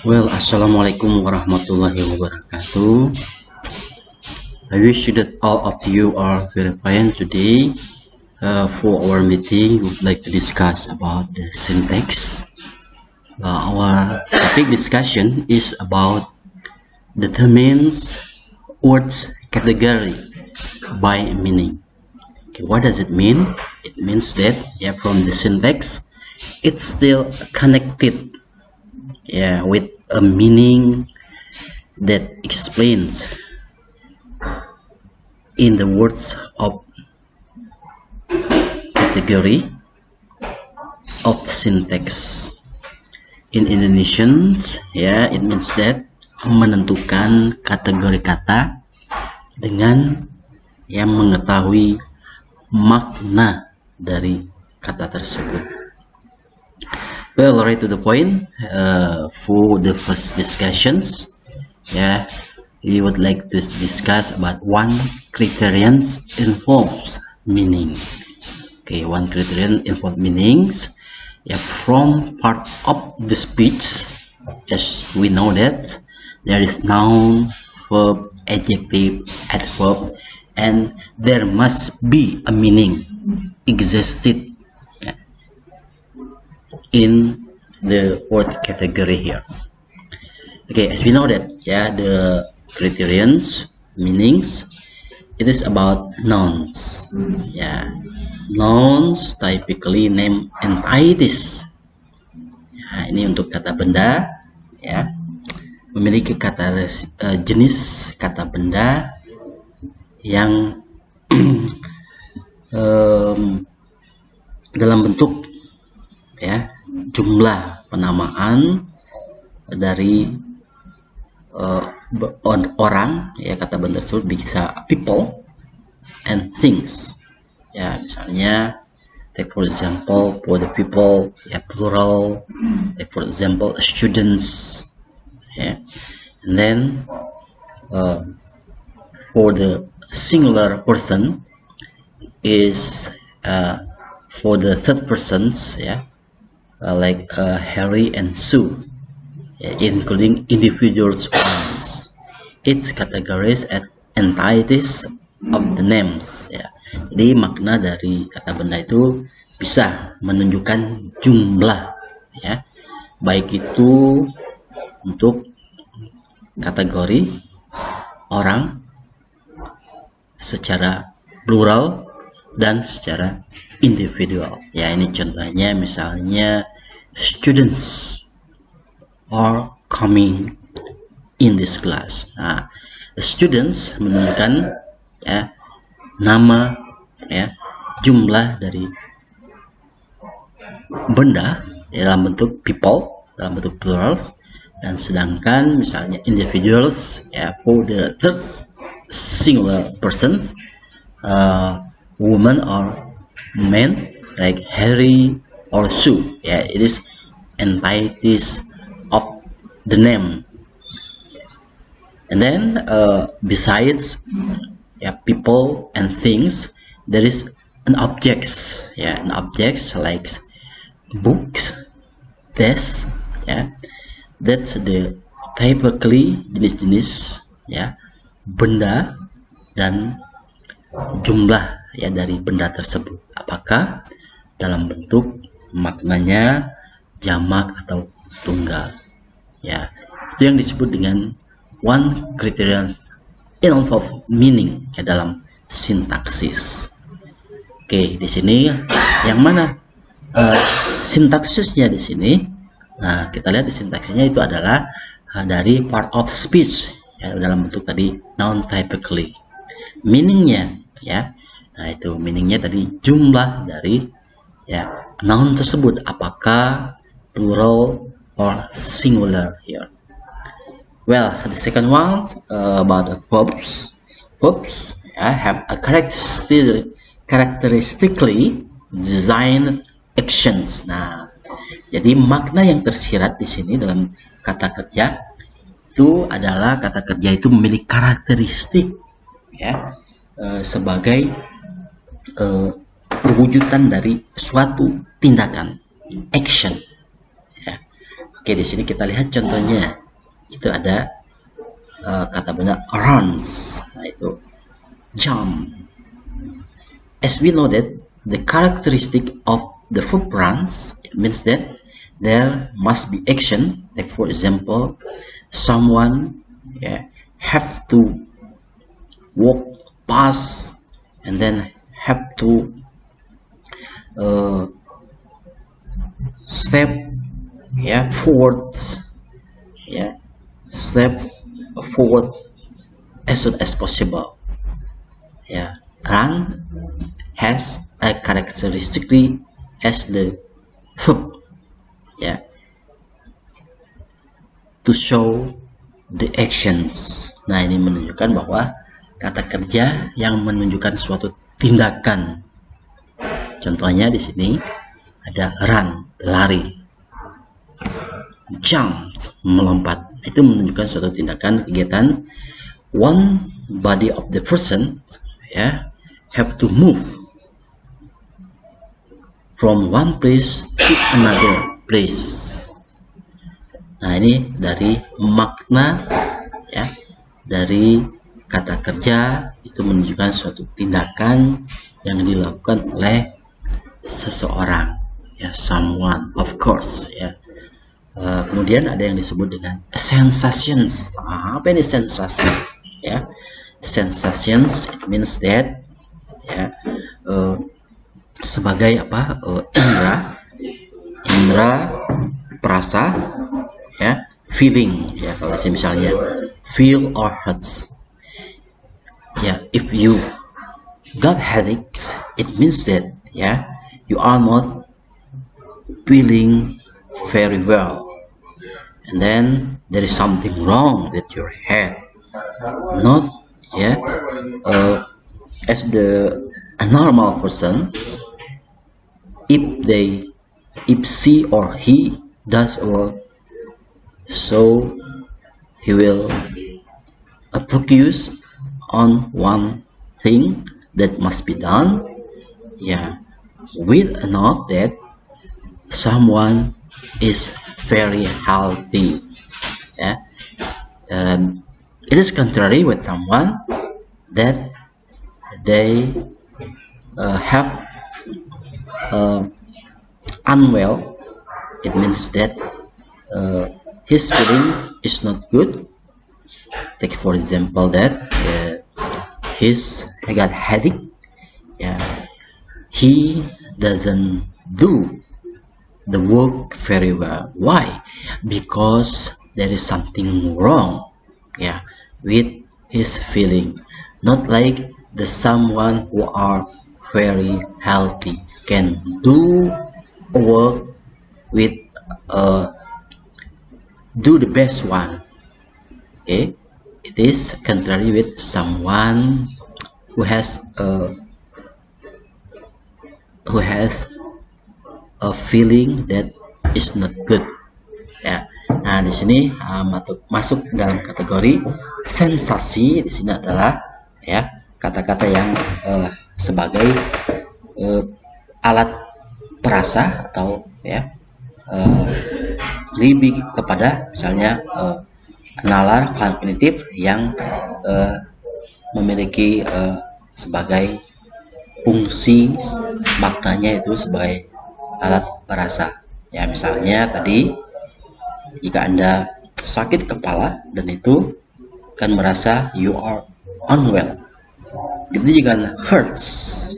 Assalamualaikum warahmatullahi wabarakatuh. I wish that all of you are very fine today. For our meeting, we would like to discuss about the syntax. Our topic discussion is about determines words category by meaning. Okay, what does it mean? It means that from the syntax, it's still connected with a meaning that explains in the words of category of syntax. In Indonesians, it means that menentukan kategori kata dengan yang mengetahui makna dari kata tersebut. Well, right to the point. For the first discussions, we would like to discuss about one criterion involves meaning. Okay, one criterion involves meanings. From part of the speech, as we know that there is noun, verb, adjective, adverb, and there must be a meaning existed in the word category here. Okay, as we know that the criterions meanings, it is about nouns. Nouns typically name entities. Ini untuk kata benda, memiliki kata jenis kata benda yang dalam bentuk jumlah penamaan dari orang, kata benda tersebut bisa people and things. Misalnya take for example for the people, plural, like for example students, and then for the singular person is for the third persons, like Harry and Sue, including individuals ones. It's categories as entities of the names. Jadi makna dari kata benda itu bisa menunjukkan jumlah, baik itu untuk kategori orang secara plural dan secara individual. Ini contohnya, misalnya students are coming in this class. The students menunjukkan nama, jumlah dari benda dalam bentuk people, dalam bentuk plurals, dan sedangkan misalnya individuals for the third singular persons, woman or men like Harry or Sue. It is entities of the name. And then besides people and things, there is an objects. An objects like books, desk. That's the typically jenis-jenis benda dan jumlah dari benda tersebut, apakah dalam bentuk maknanya jamak atau tunggal. Itu yang disebut dengan one criterion involve meaning dalam sintaksis. Oke, di sini yang mana sintaksisnya di sini? Nah, kita lihat di sintaksisnya itu adalah dari part of speech, dalam bentuk tadi noun typically. Meaningnya, nah itu meaningnya tadi jumlah dari noun tersebut, apakah plural or singular here. Well, the second one about verbs. Verbs have a characteristically designed actions. Nah, jadi makna yang tersirat di sini dalam kata kerja itu adalah kata kerja itu memiliki karakteristik sebagai perwujudan dari suatu tindakan, action. Oke, di sini kita lihat contohnya. Itu ada kata benda runs. Nah, itu jump. As we know that the characteristic of the verb runs, it means that there must be action. Like for example, someone have to walk past and then have to step forward, step forward as soon as possible. Run has a characteristically as the verb, to show the actions. Nah, ini menunjukkan bahwa kata kerja yang menunjukkan suatu tindakan. Contohnya di sini ada run, lari, jump, melompat. Itu menunjukkan suatu tindakan, kegiatan. One body of the person have to move from one place to another place. Nah, ini dari makna dari kata kerja, itu menunjukkan suatu tindakan yang dilakukan oleh seseorang, someone, of course, kemudian ada yang disebut dengan sensations. Apa ini sensasi? Sensations, it means that sebagai indra perasa, feeling, kalau misalnya feel or hurts. If you got headaches, it means that you are not feeling very well, and then there is something wrong with your head. Not as a normal person, if she or he does work, so he will focus on one thing that must be done, with a note that someone is very healthy. It is contrary with someone that they have unwell. It means that his feeling is not good. Take for example that he got headache. He doesn't do the work very well. Why? Because there is something wrong with his feeling. Not like the someone who are very healthy can do work with do the best one. It is contrary with someone who has a feeling that is not good. Nah, di sini masuk dalam kategori sensasi. Di sini adalah kata-kata yang sebagai alat perasa atau lebih kepada misalnya nalar kognitif yang memiliki sebagai fungsi maknanya itu sebagai alat perasa. Misalnya tadi jika Anda sakit kepala dan itu kan merasa you are unwell. Itu juga hurts,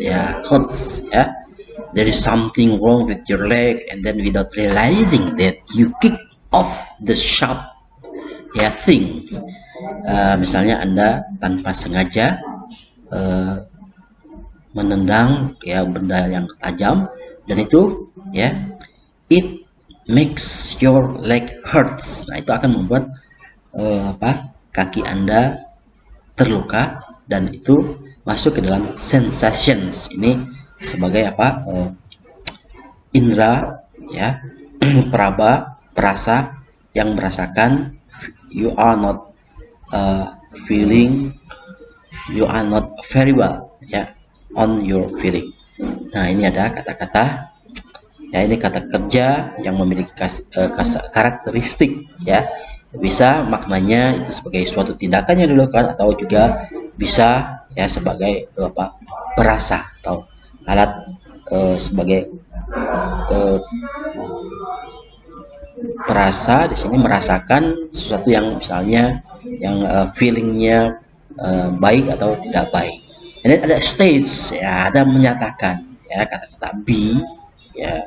there is something wrong with your leg, and then without realizing that you kick off the sharp things. Misalnya Anda tanpa sengaja menendang benda yang tajam, dan itu it makes your leg hurts. Nah, itu akan membuat kaki Anda terluka, dan itu masuk ke dalam sensations. Ini sebagai indra perasa yang merasakan you are not feeling, you are not very well on your feeling. Nah, ini ada kata-kata Ya, ini kata kerja yang memiliki karakteristik, ya. Bisa maknanya itu sebagai suatu tindakan yang dilakukan, atau juga bisa ya sebagai apa, perasa atau alat sebagai perasa. Di sini merasakan sesuatu yang misalnya yang feelingnya baik atau tidak baik. Ini ada states, ya, ada menyatakan, ya, kata-kata be, ya.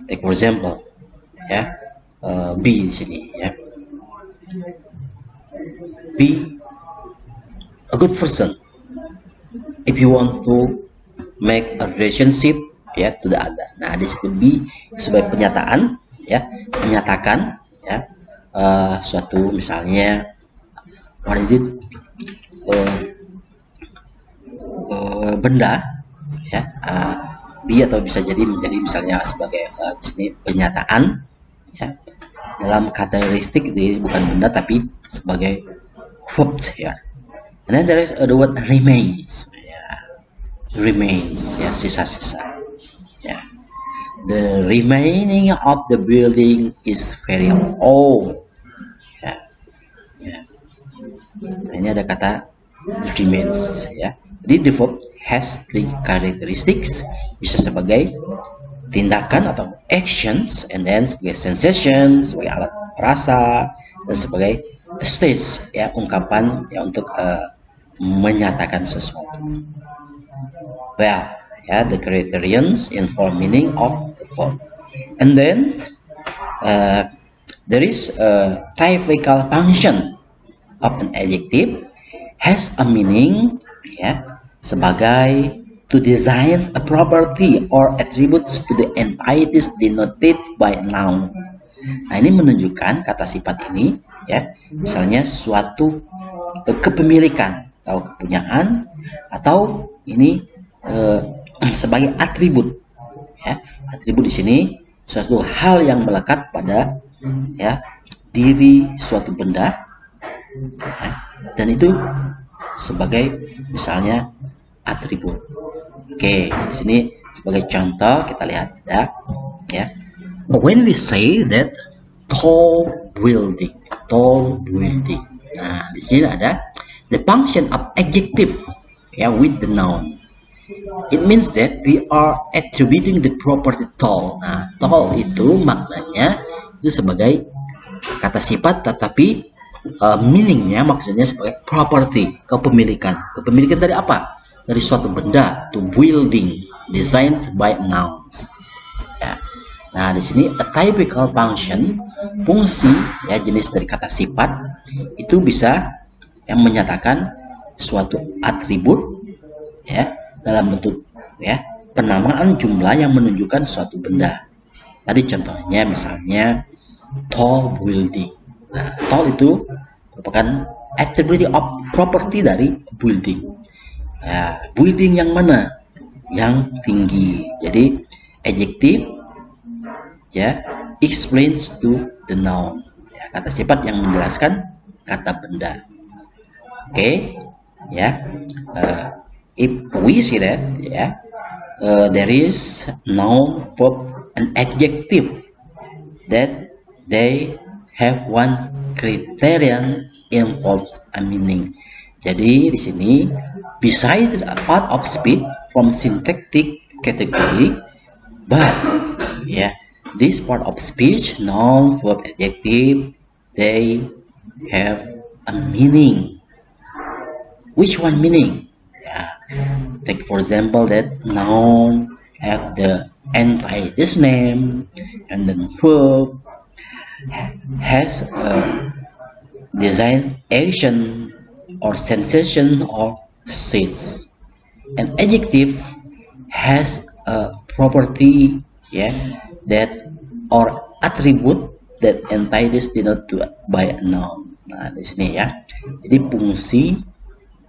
Take for example, ya, be di sini, ya. Be a good person if you want to make a relationship, ya, to the other. Nah, di situ be sebagai penyataan, ya, menyatakan, ya, suatu misalnya what is it, benda, ya, be atau bisa jadi menjadi misalnya sebagai di sini pernyataan, ya, dalam karakteristik ini bukan benda tapi sebagai verbs here. And then there is the word remains, ya, remains, ya, sisa-sisa, ya. The remaining of the building is very old, ya, ya. Nah, ini ada kata remains, ya. Jadi the verb has three characteristics, bisa sebagai tindakan atau actions, and then sebagai sensation, sebagai alat rasa, dan sebagai stage, ya, ungkapan, ya, untuk menyatakan sesuatu. Well, ya, the criterions inform meaning of the verb, and then there is a typical function of an adjective has a meaning, ya, sebagai to design a property or attributes to the entities denoted by a noun. Nah, ini menunjukkan kata sifat ini, ya, misalnya suatu kepemilikan atau kepunyaan, atau ini sebagai atribut, ya. Atribut di sini suatu hal yang melekat pada, ya, diri suatu benda, ya, dan itu sebagai misalnya atribut. Oke, di sini sebagai contoh kita lihat ada, ya, when we say that tall building. Nah, di sini ada the function of adjective, ya, with the noun. It means that we are attributing the property tall. Nah, tall itu maknanya itu sebagai kata sifat, tetapi meaningnya maksudnya sebagai property, kepemilikan. Kepemilikan dari apa? Dari suatu benda, to building, designed by nouns. Ya. Nah, di sini a typical function, fungsi, ya, jenis dari kata sifat itu bisa yang menyatakan suatu atribut, ya, dalam bentuk, ya, penamaan jumlah yang menunjukkan suatu benda. Tadi contohnya misalnya tall building. Nah, tall itu merupakan attribute of property dari building. Ya, building yang mana? Yang tinggi. Jadi adjective, ya, explains to the noun. Ya, kata sifat yang menjelaskan kata benda. Oke, ya. If we see that, ya, there is noun, verb, and adjective that they have one criterion involves a meaning. Jadi di sini besides a part of speech from syntactic category, but, yeah, this part of speech, noun, verb, adjective, they have a meaning. Which one meaning? Yeah. Take for example that noun have the entities name, and then verb has a design action or sensation or state. An adjective has a property, yeah, that or attribute that entities denoted by a noun. Nah, di sini, ya. Jadi fungsi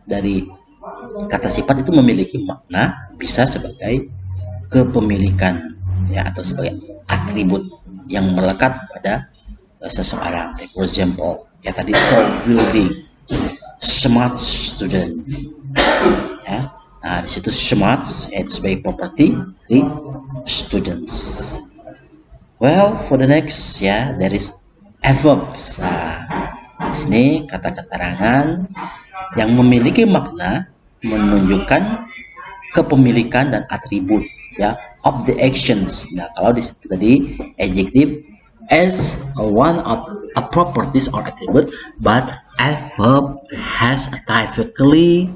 dari kata sifat itu memiliki makna, bisa sebagai kepemilikan, ya, atau sebagai atribut yang melekat pada seseorang. Take for example, ya, tadi tall building, smart student, ya. Nah, di situ smart itu sebagai properti, students. Well, for the next, there is adverbs. Di sini kata keterangan yang memiliki makna menunjukkan kepemilikan dan atribut of the actions. Nah, kalau di situ tadi adjective as one of a properties or attribute, but adverb has typically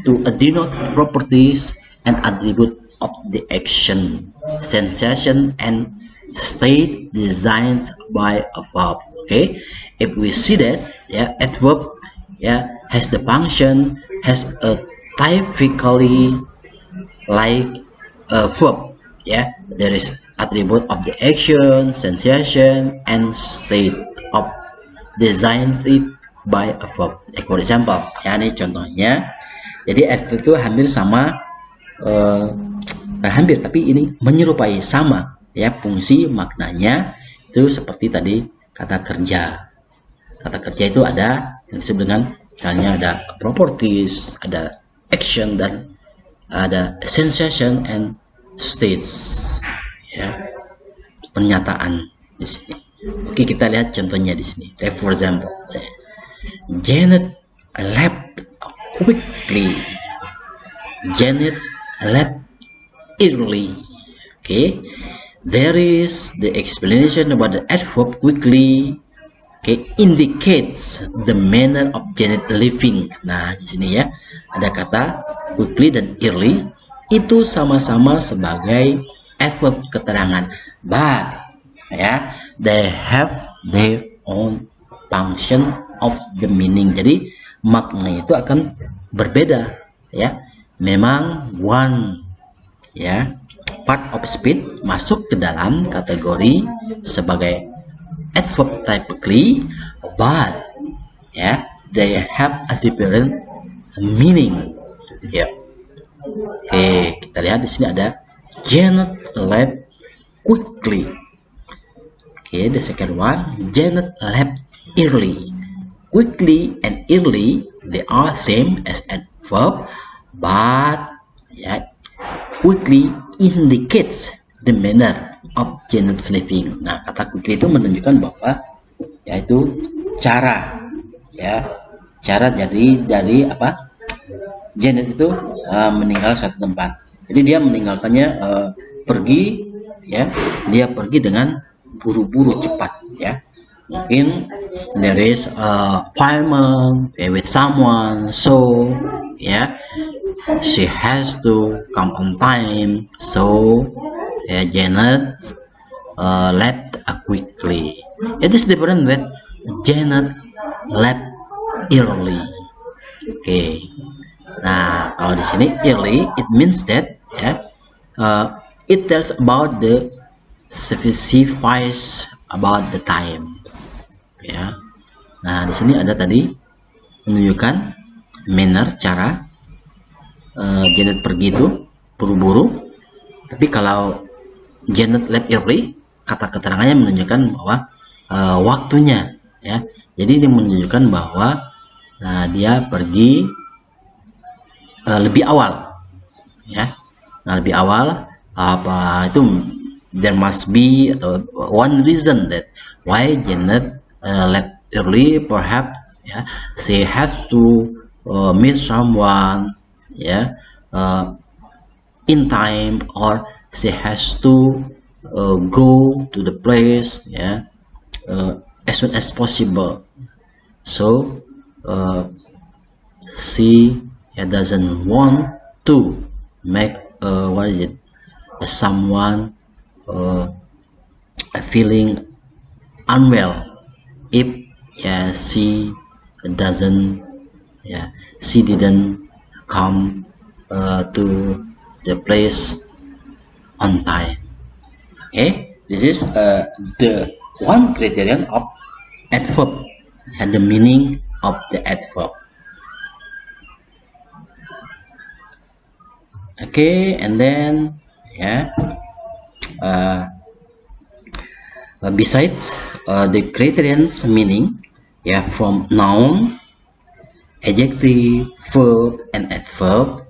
to denote properties and attribute of the action, sensation, and state designed by a verb. Okay, if we see that adverb has the function, has a typically like a verb, there is attribute of the action, sensation, and state of designed by a verb. For example, ini contohnya. Jadi adverb itu hampir sama, bukan hampir, tapi ini menyerupai, sama fungsi maknanya itu seperti tadi kata kerja. Kata kerja itu ada yang disebut dengan misalnya ada properties, ada action, dan ada sensation and states, pernyataan di sini. Oke, kita lihat contohnya di sini. For example, Janet left quickly. Janet left early. Okay, there is the explanation about the adverb quickly. Okay, indicates the manner of Janet leaving. Nah, di sini ada kata quickly dan early, itu sama-sama sebagai adverb keterangan, but they have their own function of the meaning. Jadi makna itu akan berbeda, memang one part of speech masuk ke dalam kategori sebagai adverb typically, but they have a different meaning. Oke, kita lihat di sini ada Janet left quickly. Okay, the second one, Janet left early. Quickly and early, they are same as adverb, but quickly indicates the manner of Janet's living. Nah, kata quickly itu menunjukkan bahwa yaitu cara, cara dari apa? Janet itu meninggal suatu tempat. Jadi dia meninggalkannya pergi, dia pergi dengan buru-buru cepat, Mungkin there is a appointment with someone, so she has to come on time. So Janet left quickly. It is different with Janet left early. Okay. Nah, kalau di sini early, it means that it tells about the specifies about the times. Nah, di sini ada tadi menunjukkan manner, cara Janet pergi itu buru-buru. Tapi kalau Janet left early, kata keterangannya menunjukkan bahwa waktunya, Jadi ini menunjukkan bahwa dia pergi lebih awal, Nah, lebih awal apa itu? There must be one reason that why Janet left early. Perhaps she has to meet someone in time, or she has to go to the place as soon as possible. So she doesn't want to make someone feeling unwell if she didn't come to the place on time. Okay, this is the one criterion of adverb and the meaning of the adverb. Okay, and then besides the criterions meaning, from noun, adjective, verb, and adverb,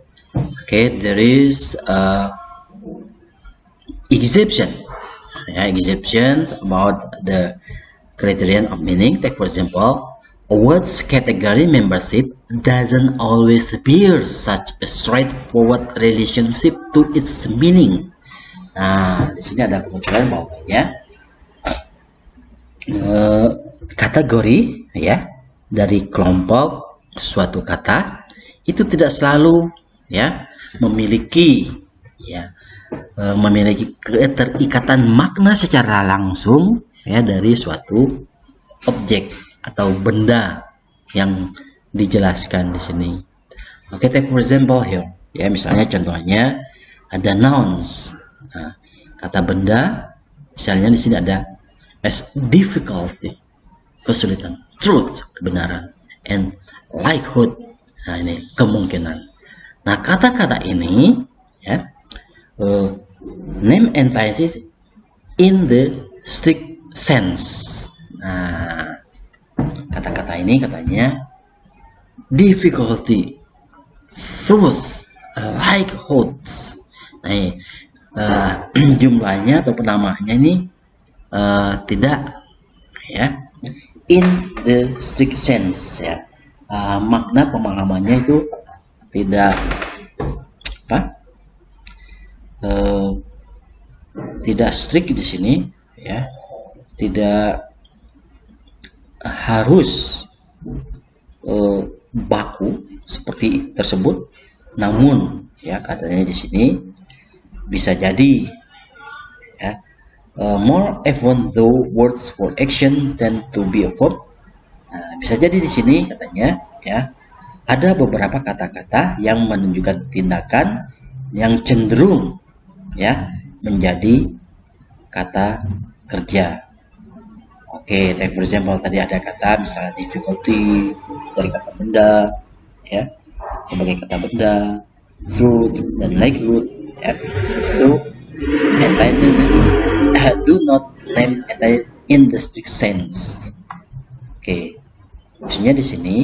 okay, there is exception. Ya, exception about the criterion of meaning. Take for example, a word's category membership doesn't always bear such a straightforward relationship to its meaning. Nah, di sini ada kemunculan bahwanya kategori ya dari kelompok suatu kata itu tidak selalu ya memiliki keterikatan makna secara langsung ya dari suatu objek atau benda yang dijelaskan di sini. Oke, take for example here. Ya, misalnya contohnya ada nouns. Nah, kata benda misalnya di sini ada as difficulty, kesulitan, truth, kebenaran, and likelihood. Nah, ini kemungkinan. Nah, kata-kata ini ya name entities in the strict sense. Nah, kata-kata ini katanya difficulty, truth, likelihood. Nah, jumlahnya atau penamaannya ini tidak ya in the strict sense ya. Makna pemahamannya itu tidak tidak strict di sini ya, tidak harus baku seperti tersebut, namun ya katanya di sini bisa jadi ya more even though words for action tend to be a verb. Nah, bisa jadi di sini katanya ya ada beberapa kata-kata yang menunjukkan tindakan yang cenderung ya menjadi kata kerja. Oke, take for example tadi ada kata misalnya difficulty dari kata benda ya sebagai kata benda, truth dan likelihood ya itu entitled do not name entitled in the strict sense. Oke, maksudnya di sini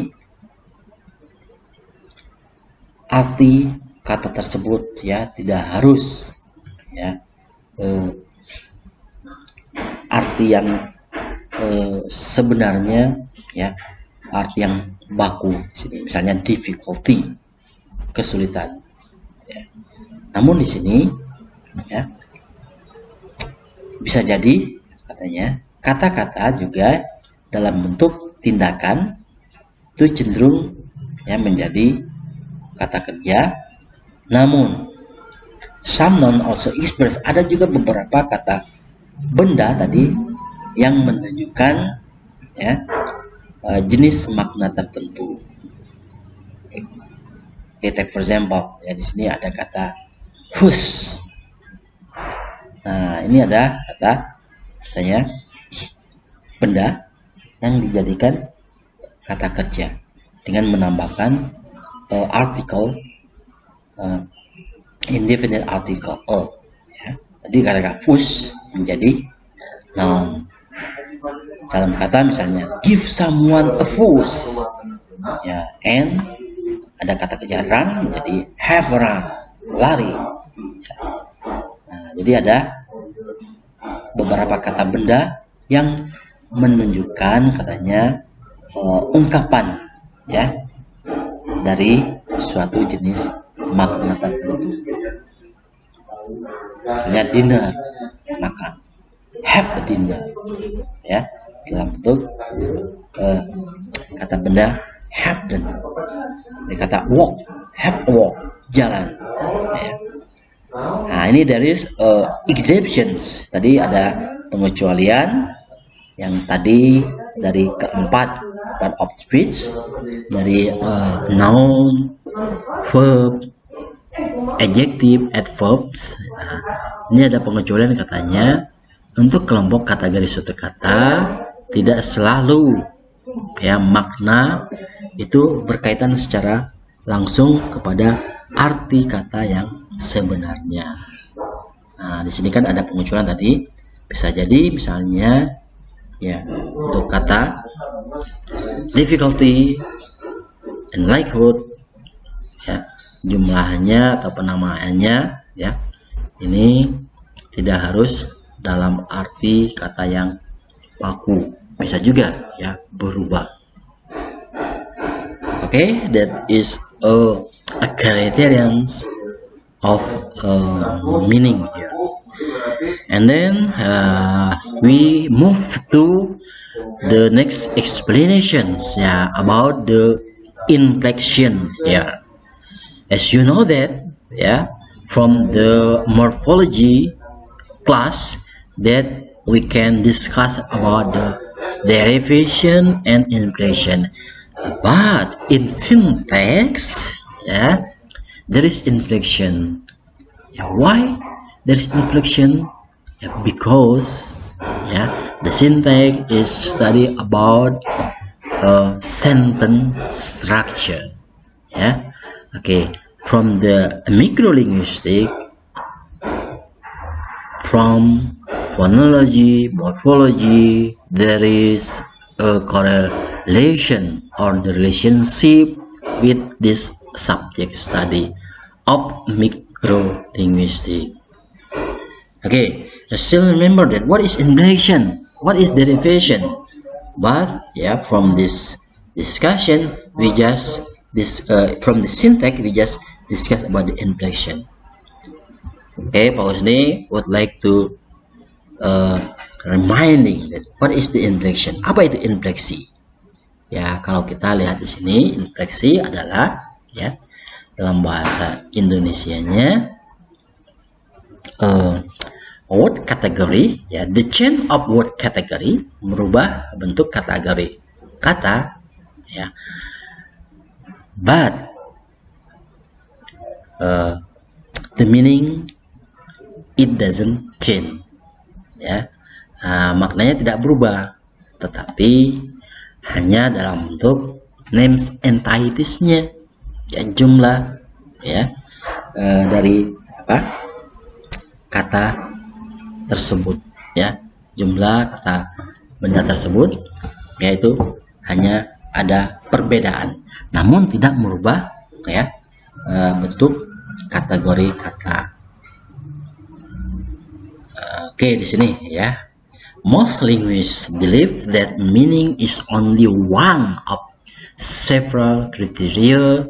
arti kata tersebut ya tidak harus ya arti yang sebenarnya ya arti yang baku sini misalnya difficulty, kesulitan ya. Namun di sini ya bisa jadi katanya kata-kata juga dalam bentuk tindakan itu cenderung ya menjadi kata kerja. Namun some noun also express, ada juga beberapa kata benda tadi yang menunjukkan ya jenis makna tertentu. Okay, take for example ya di sini ada kata whose. Nah, ini ada katanya benda yang dijadikan kata kerja dengan menambahkan article indefinite article ya. Tadi kata whose menjadi noun. Dalam kata misalnya give someone a whose ya, and ada kata kerja run menjadi have run, lari ya. Nah, jadi ada beberapa kata benda yang menunjukkan katanya ungkapan ya dari suatu jenis makna tertentu. Misalnya dinner, makan, have a dinner ya dalam bentuk kata benda have done. Dari kata walk, have a walk, jalan ya. Nah, ini dari exceptions. Tadi ada pengecualian yang tadi dari keempat part of speech dari noun, verb, adjective, adverbs. Nah, ini ada pengecualian katanya untuk kelompok kategori suatu kata tidak selalu ya makna itu berkaitan secara langsung kepada arti kata yang sebenarnya. Nah, di sini kan ada pengecualian tadi. Bisa jadi misalnya ya untuk kata difficulty and likelihood ya jumlahnya atau penamaannya ya ini tidak harus dalam arti kata yang baku, bisa juga ya berubah. Okay, that is a criterion of meaning here. And then we move to the next explanations about the inflection here. As you know that from the morphology class that we can discuss about the derivation and inflection, but in syntax there is inflection. Why there is inflection? Because the syntax is study about sentence structure. Okay, from the microlinguistic, from phonology, morphology, there is a correlation or the relationship with this subject study of microlinguistic. Okay, still remember that what is inflection, what is derivation, but from this discussion we just from the syntax we just discuss about the inflection. Okay, Pak Husni would like to reminding that what is the inflection, apa itu infleksi. Kalau kita lihat di sini, infleksi adalah dalam bahasa Indonesianya word category, the change of word category, merubah bentuk kategori kata, but the meaning it doesn't change, maknanya tidak berubah, tetapi hanya dalam bentuk names entitiesnya, jumlah dari kata tersebut, jumlah kata benda tersebut, yaitu hanya ada perbedaan, namun tidak merubah bentuk kategori kata. Oke, di sini most linguists believe that meaning is only one of several criteria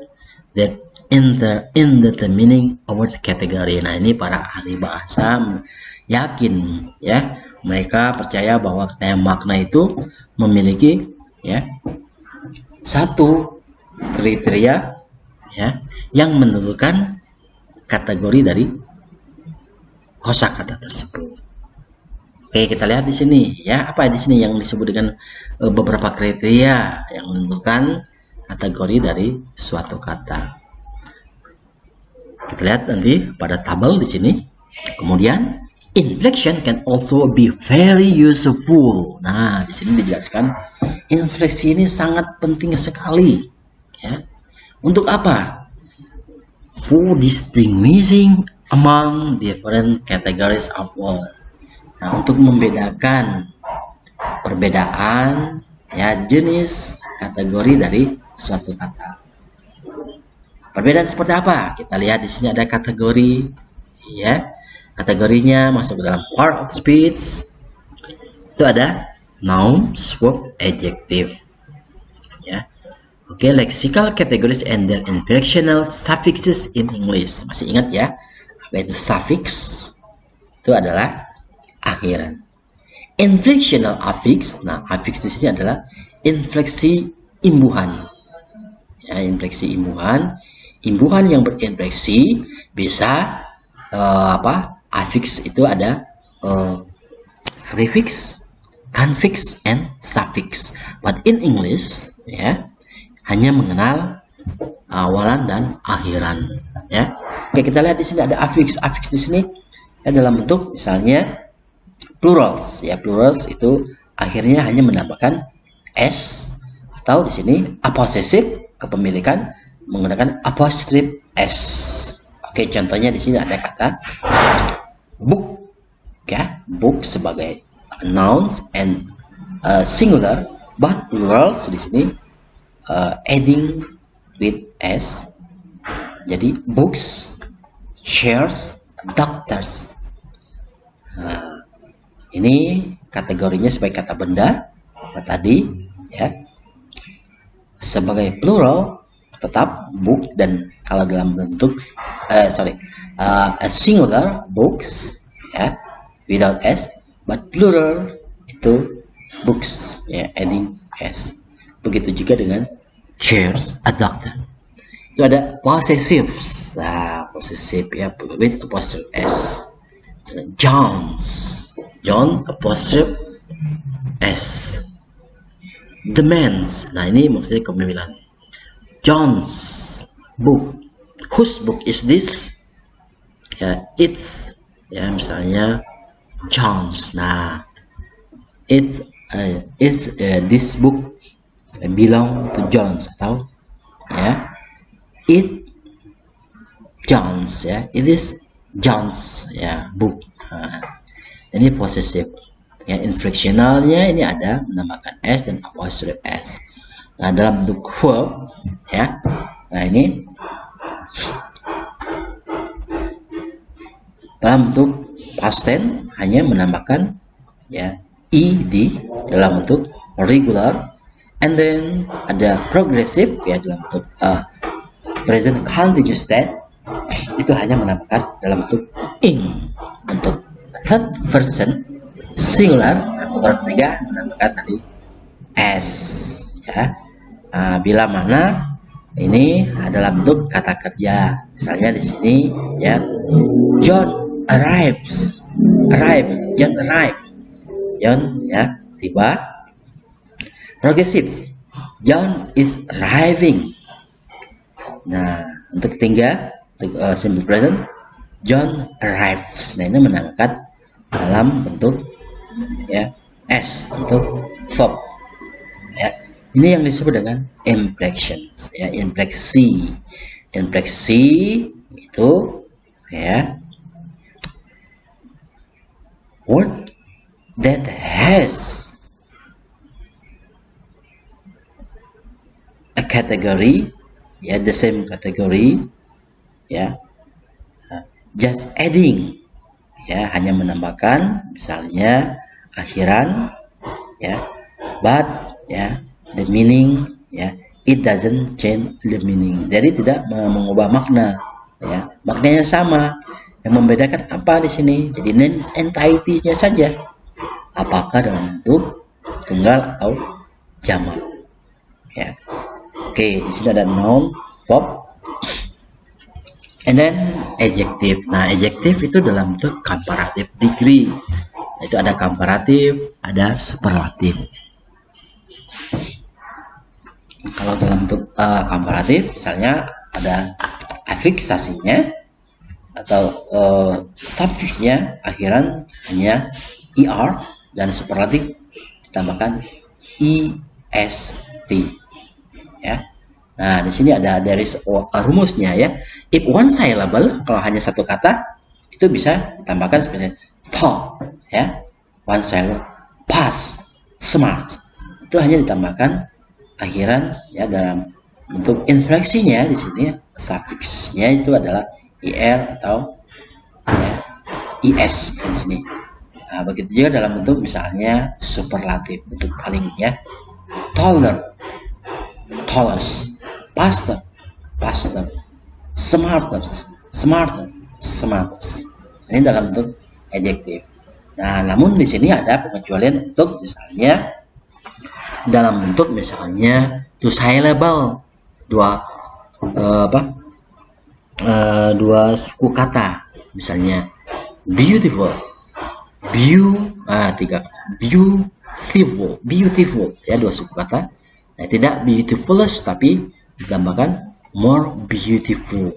that enter in the meaning of word category. Nah, ini para ahli bahasa yakin, mereka percaya bahwa makna itu memiliki satu kriteria yang menentukan kategori dari kosakata tersebut. Oke, kita lihat di sini apa di sini yang disebut dengan beberapa kriteria yang menentukan kategori dari suatu kata. Kita lihat nanti pada tabel di sini. Kemudian inflection can also be very useful. Nah, di sini dijelaskan infleksi ini sangat penting sekali. Untuk apa? For distinguishing among different categories of word. Nah, untuk membedakan perbedaan jenis kategori dari suatu kata. Perbedaan seperti apa? Kita lihat di sini ada kategori, kategorinya masuk ke dalam part of speech. Itu ada nouns, verb, adjective. Oke, lexical categories and their inflectional suffixes in English. Masih ingat apa itu suffix? Itu adalah akhiran. Inflectional affix. Nah, affix di sini adalah infleksi imbuhan. Infleksi imbuhan. Imbuhan yang berinfleksi bisa affix itu ada prefix, confix, and suffix. But in English hanya mengenal awalan dan akhiran. Oke, kita lihat di sini ada affix. Affix di sini dalam bentuk misalnya plurals. Plurals itu akhirnya hanya menambahkan s, atau di sini possessive kepemilikan menggunakan apostrophe s. Oke, contohnya di sini ada kata book, book sebagai nouns and singular, but plurals di sini adding with s. Jadi books, chairs, doctors. Ini kategorinya sebagai kata benda. Nah, tadi ya sebagai plural tetap book, dan kalau dalam bentuk a singular books ya without s, but plural itu books ya adding s. Begitu juga dengan chairs, a doctor. Itu ada possessives. Possessive ya with apostrophe s. John apostrophe s. The man's. Nah, ini maksudnya kepemilikan. John's book. Whose book is this? Ya, it's. Ya, misalnya John's. Nah, this book belong to John's, atau ya, it John's ya, it is John's ya book. Ini possessive ya. Inflectionalnya ini ada menambahkan s dan apostrophe s. Nah, dalam bentuk verb ya, nah ini dalam bentuk past tense hanya menambahkan ya ed dalam bentuk regular, and then ada progressive ya dalam bentuk present continuous tense, itu hanya menambahkan dalam bentuk ing. Untuk third person singular atau ketiga menambahkan tadi s ya. Bila mana ini adalah bentuk kata kerja, misalnya di sini ya, John John ya tiba. Progressive, John is arriving. Nah, untuk ketiga untuk simple present, John arrives. Nah, ini menangkat dalam bentuk ya s untuk verb ya. Ini yang disebut dengan inflections ya. Infleksi itu ya word that has a category ya, the same category ya, just adding ya, hanya menambahkan misalnya akhiran ya, but ya the meaning ya, it doesn't change the meaning. Jadi tidak mengubah makna ya, maknanya sama. Yang membedakan apa di sini? Jadi names entities-nya saja, apakah dalam bentuk tunggal atau jamak ya. Oke, di sini ada noun, verb, and then adjective. Nah, adjective itu dalam bentuk comparative degree. Itu ada comparative, ada superlative. Kalau dalam bentuk comparatif, misalnya ada afiksasinya atau suffixnya akhiran hanya er, dan superlatif ditambahkan est ya. Nah, di sini ada rumusnya ya. If one syllable, kalau hanya satu kata, itu bisa ditambahkan seperti thought ya, one syllable. Pass, smart, itu hanya ditambahkan akhiran ya dalam bentuk infleksinya. Di sini suffixnya itu adalah er atau ya, es di sini. Nah, begitu juga dalam bentuk misalnya superlatif, bentuk paling ya, taller, tallest, faster, smarter. Ini dalam bentuk adjektif. Nah, namun di sini ada pengecualian untuk misalnya dalam bentuk misalnya two syllable, dua suku kata, misalnya beautiful, beautiful ya, dua suku kata. Nah, tidak beautifulest tapi ditambahkan more beautiful,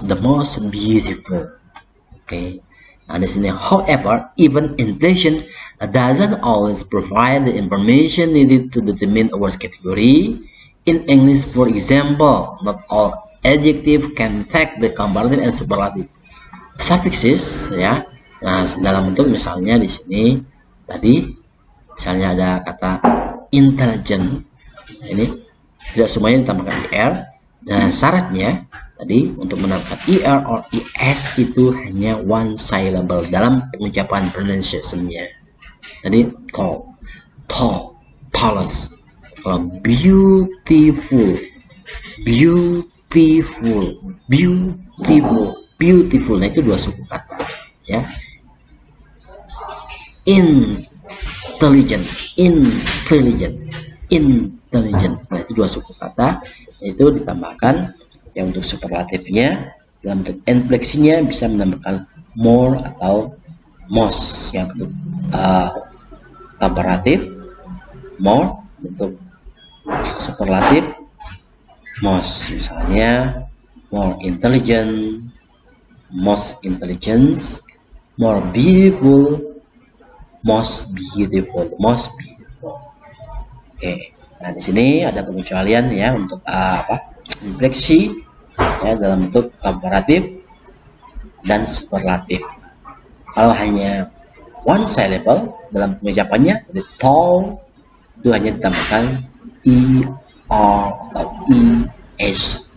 the most beautiful. Okay. Nah, di sini however, even inflation doesn't always provide the information needed to determine a word's category. In English, for example, not all adjective can take the comparative and superlative suffixes ya. Nah, dalam bentuk misalnya di sini tadi misalnya ada kata intelligent, ini tidak semuanya ditambahkan er, Dan syaratnya tadi untuk menambahkan er or es itu hanya one syllable dalam pengucapan pronunciation-nya. Tadi tall, tallest. Kalau beautiful, beautiful. Nah itu dua suku kata, ya. Intelligent. Nah itu dua suku kata, itu ditambahkan yang untuk superlatifnya dalam bentuk infleksinya bisa menambahkan more atau most, yang bentuk komparatif more, bentuk superlatif most. Misalnya more intelligent, most intelligence, more beautiful, most beautiful. Oke. Nah di sini ada pengecualian ya untuk infleksi ya dalam bentuk komparatif dan superlatif. Kalau hanya one syllable dalam pengucapannya, jadi tall itu hanya ditambahkan er atau est.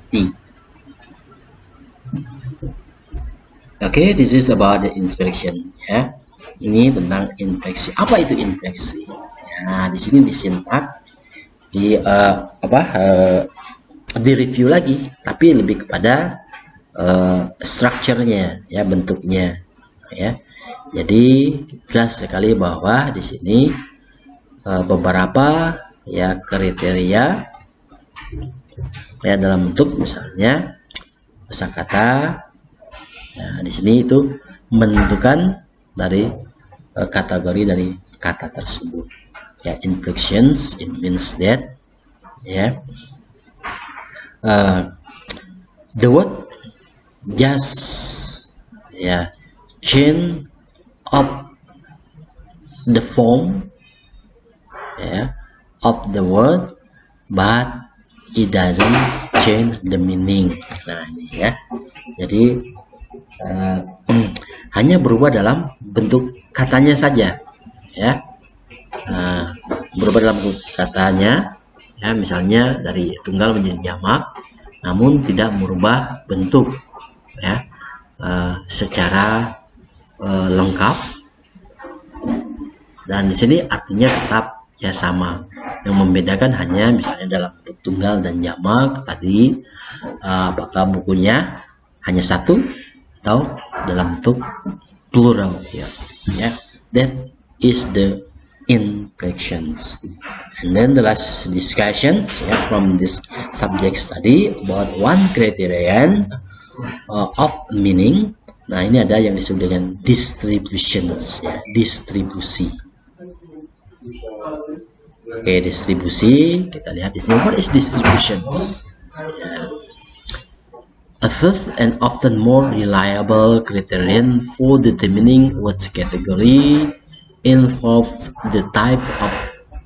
Oke, this is about the inflection ya. Ini tentang infleksi. Apa itu infleksi? Nah, di sini disintak di di review lagi, tapi lebih kepada strukturnya ya, bentuknya ya. Jadi jelas sekali bahwa di sini beberapa ya kriteria ya dalam bentuk misalnya kosakata ya, di sini itu menentukan dari kategori dari kata tersebut ya. Inflections, it means that ya the word just ya change of the form ya of the word but it doesn't change the meaning. Nah ini ya, jadi hanya berubah dalam bentuk katanya saja ya, berubah dalam bentuk katanya ya, misalnya dari tunggal menjadi jamak, namun tidak merubah bentuk ya secara lengkap. Dan di sini artinya tetap ya sama. Yang membedakan hanya misalnya dalam bentuk tunggal dan jamak tadi, apakah bukunya hanya satu atau dalam bentuk plural ya. That is the inflections. And then the last discussions from this subject study about one criterion of meaning. Nah ini ada yang disebut dengan distributions ya, distribusi. Oke, distribusi kita lihat di sini. What is distributions? A fifth and often more reliable criterion for determining which category involves the type of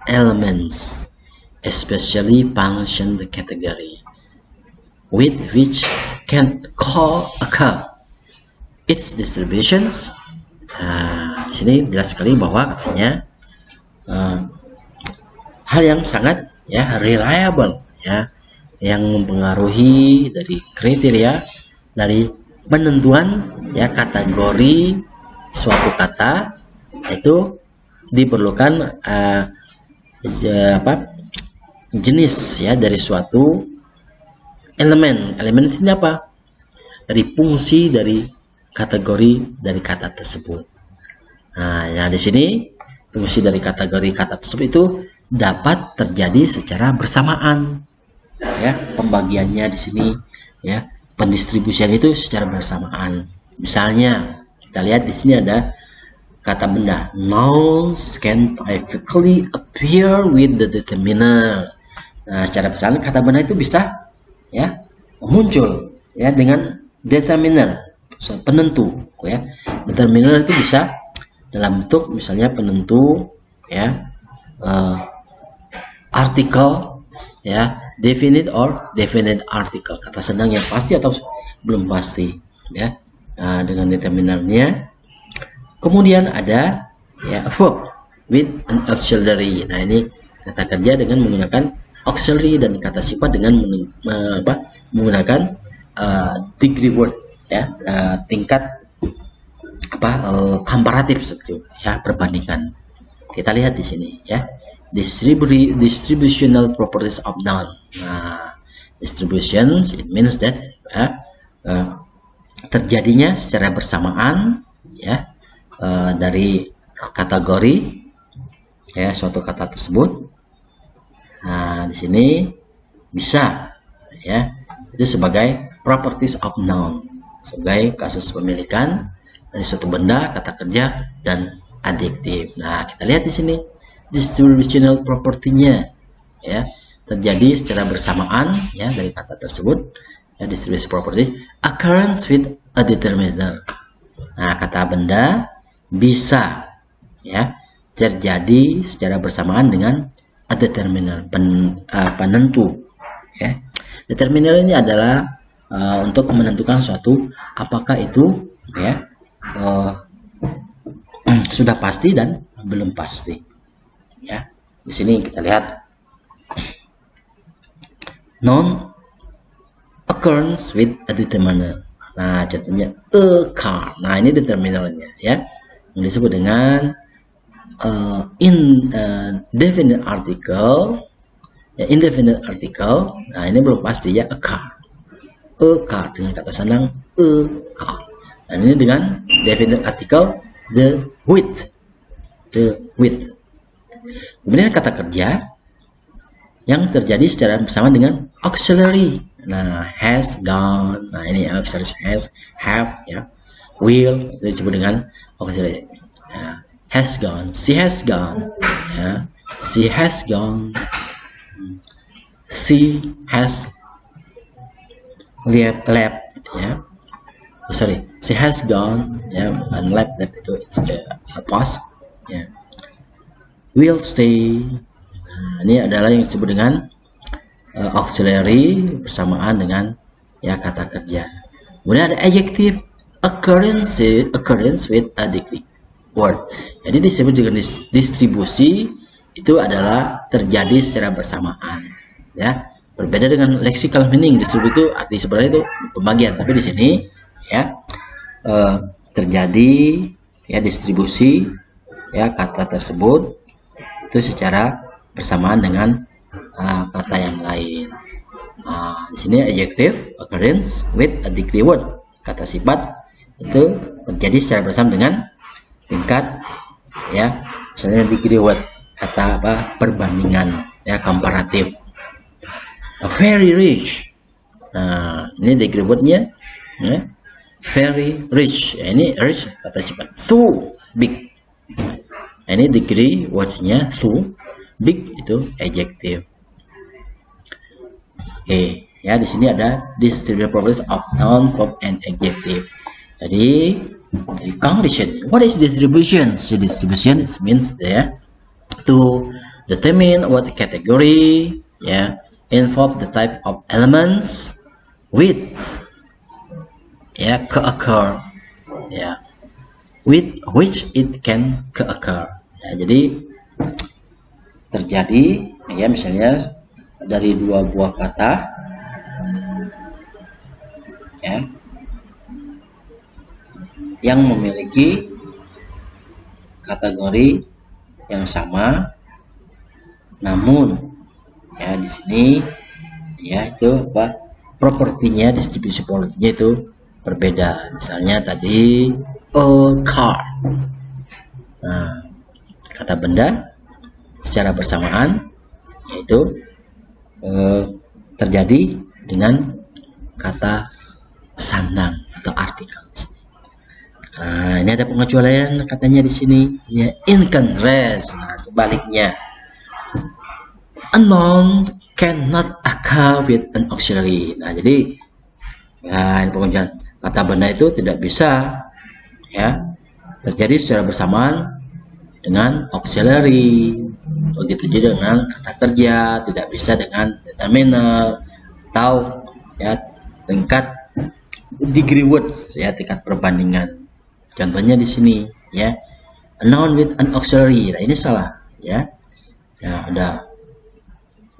elements, especially function category, with which can occur its distributions. Di sini jelas sekali bahwa katanya hal yang sangat ya reliable ya, yang mempengaruhi dari kriteria dari penentuan ya kategori suatu kata itu diperlukan jenis ya dari suatu elemen. Elemen ini apa? Dari fungsi dari kategori dari kata tersebut. Nah, ya di sini fungsi dari kategori kata tersebut itu dapat terjadi secara bersamaan. Ya, pembagiannya di sini ya, pendistribusian itu secara bersamaan. Misalnya kita lihat di sini ada kata benda. Nouns can typically appear with the determiner. Nah, secara bersamaan kata benda itu bisa ya muncul ya dengan determiner, penentu ya. Determiner itu bisa dalam bentuk misalnya penentu ya, artikel ya, definite or definite article, kata sedang yang pasti atau belum pasti ya. Nah, dengan determinernya. Kemudian ada ya verb with an auxiliary. Nah, ini kata kerja dengan menggunakan auxiliary dan kata sifat dengan menggunakan degree word, ya, tingkat komparatif seperti itu, ya, perbandingan. Kita lihat di sini, ya, distributional properties of noun. Nah, distributions, it means that terjadinya secara bersamaan, ya, dari kategori, ya, suatu kata tersebut. Nah, di sini bisa, ya, itu sebagai properties of noun, sebagai kasus pemilikan dari suatu benda, kata kerja, dan adjektif. Nah, kita lihat di sini distributional property-nya, ya, terjadi secara bersamaan, ya, dari kata tersebut, ya, distribution property occurrence with a determiner. Nah, kata benda bisa, ya, terjadi secara bersamaan dengan a determiner, penentu, ya. Determiner ini adalah untuk menentukan suatu apakah itu, ya, sudah pasti dan belum pasti, ya. Di sini kita lihat non occurrence with a determiner. Nah, contohnya occur. Nah, ini determinernya, ya, yang disebut dengan indefinite article, ya, indefinite article. Nah, ini belum pasti, ya, occur dengan kata sandang occur. Nah, ini dengan definite article the with. Kemudian kata kerja yang terjadi secara bersama dengan auxiliary. Nah, has, gone. Nah, ini auxiliary has, have, ya, will, itu disebut dengan auxiliary. Ya, has gone, she has gone, ya, she has gone, she has left, ya. Oh, sorry, she has gone, ya, and left itu past, ya. Will stay. Nah, ini adalah yang disebut dengan auxiliary bersamaan dengan, ya, kata kerja. Kemudian ada adjective occurrence with a degree word. Jadi disebut dengan distribusi itu adalah terjadi secara bersamaan, ya. Berbeda dengan lexical meaning. Distribusi itu arti sebenarnya itu pembagian, tapi di sini, ya, terjadi, ya, distribusi, ya, kata tersebut itu secara bersamaan dengan kata yang lain. Di sini adjective occurrence with a degree word, kata sifat itu terjadi secara bersama dengan tingkat, ya, misalnya degree word, kata perbandingan, ya, komparatif. Very rich. Nah, ini degree wordnya, ya, very rich. Ya, ini rich kata sifat. So big. Nah, ini degree wordsnya so big itu adjective. Oke, ya, di sini ada distributive properties of noun, verb, and adjective. Jadi conclusion, what is distribution? So distribution means there to determine what category, yeah, involve the type of elements with, yeah, occur, yeah, with which it can occur. Ya, jadi terjadi, ya, misalnya dari dua buah kata, ya, yang memiliki kategori yang sama, namun, ya, di sini, ya, itu propertinya, distribusi propertinya itu berbeda. Misalnya tadi a car. Nah, kata benda secara bersamaan yaitu terjadi dengan kata sandang atau artikel. Nah, ini ada pengecualian katanya di sini, ya, in contrast. Nah, sebaliknya, a noun cannot occur with an auxiliary. Nah, jadi, ya, ini pengecualian, kata benda itu tidak bisa, ya, terjadi secara bersamaan dengan auxiliary. Begitu juga dengan kata kerja tidak bisa dengan determiner atau, ya, tingkat degree words, ya, tingkat perbandingan. Contohnya di sini, ya, a noun with an auxiliary. Nah, ini salah, ya. Ya, ada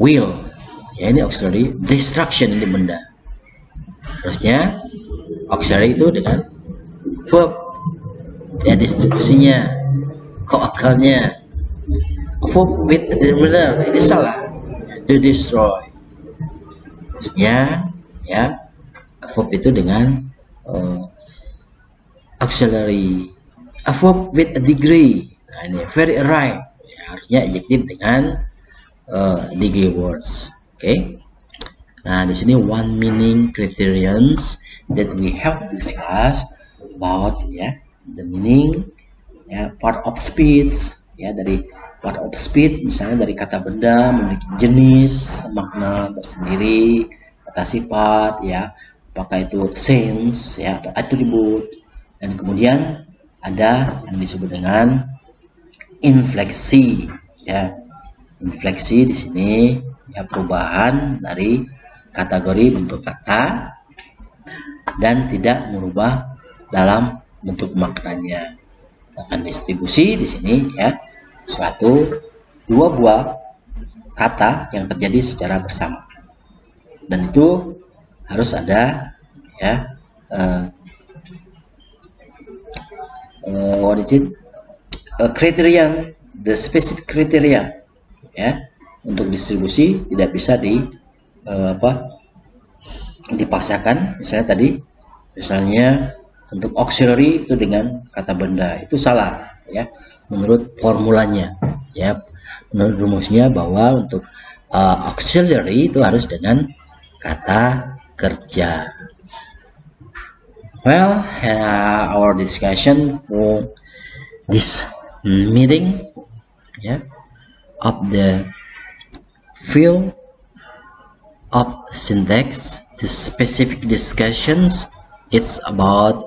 will, ya ini auxiliary. Destruction ini benda. Terusnya auxiliary itu dengan verb, ya distribusinya, koakalnya. Verb with benar, ini salah. To destroy. Terusnya ya verb itu dengan auxiliary. A verb with a degree. Nah, ini very right. Ya, harusnya adjective dengan degree words. Okay. Nah, di sini one meaning criterions that we have discussed about ya the meaning ya part of speech ya. Dari part of speech misalnya dari kata benda memiliki jenis, makna tersendiri, kata sifat ya, apakah itu sense ya atau atribut, dan kemudian ada yang disebut dengan infleksi ya. Infleksi di sini ya perubahan dari kategori bentuk kata dan tidak merubah dalam bentuk maknanya. Akan distribusi di sini ya dua buah kata yang terjadi secara bersamaan, dan itu harus ada ya what is it kriteria, the specific criteria ya untuk distribusi. Tidak bisa dipaksakan. Misalnya untuk auxiliary itu dengan kata benda, itu salah ya menurut formulanya ya, menurut rumusnya bahwa untuk auxiliary itu harus dengan kata kerja. Well, our discussion for this meeting of the field of syntax, the specific discussions, it's about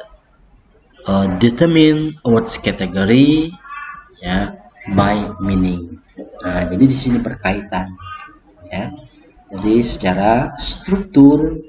determine words category by meaning. Nah, jadi di sini berkaitan ya. Jadi secara struktur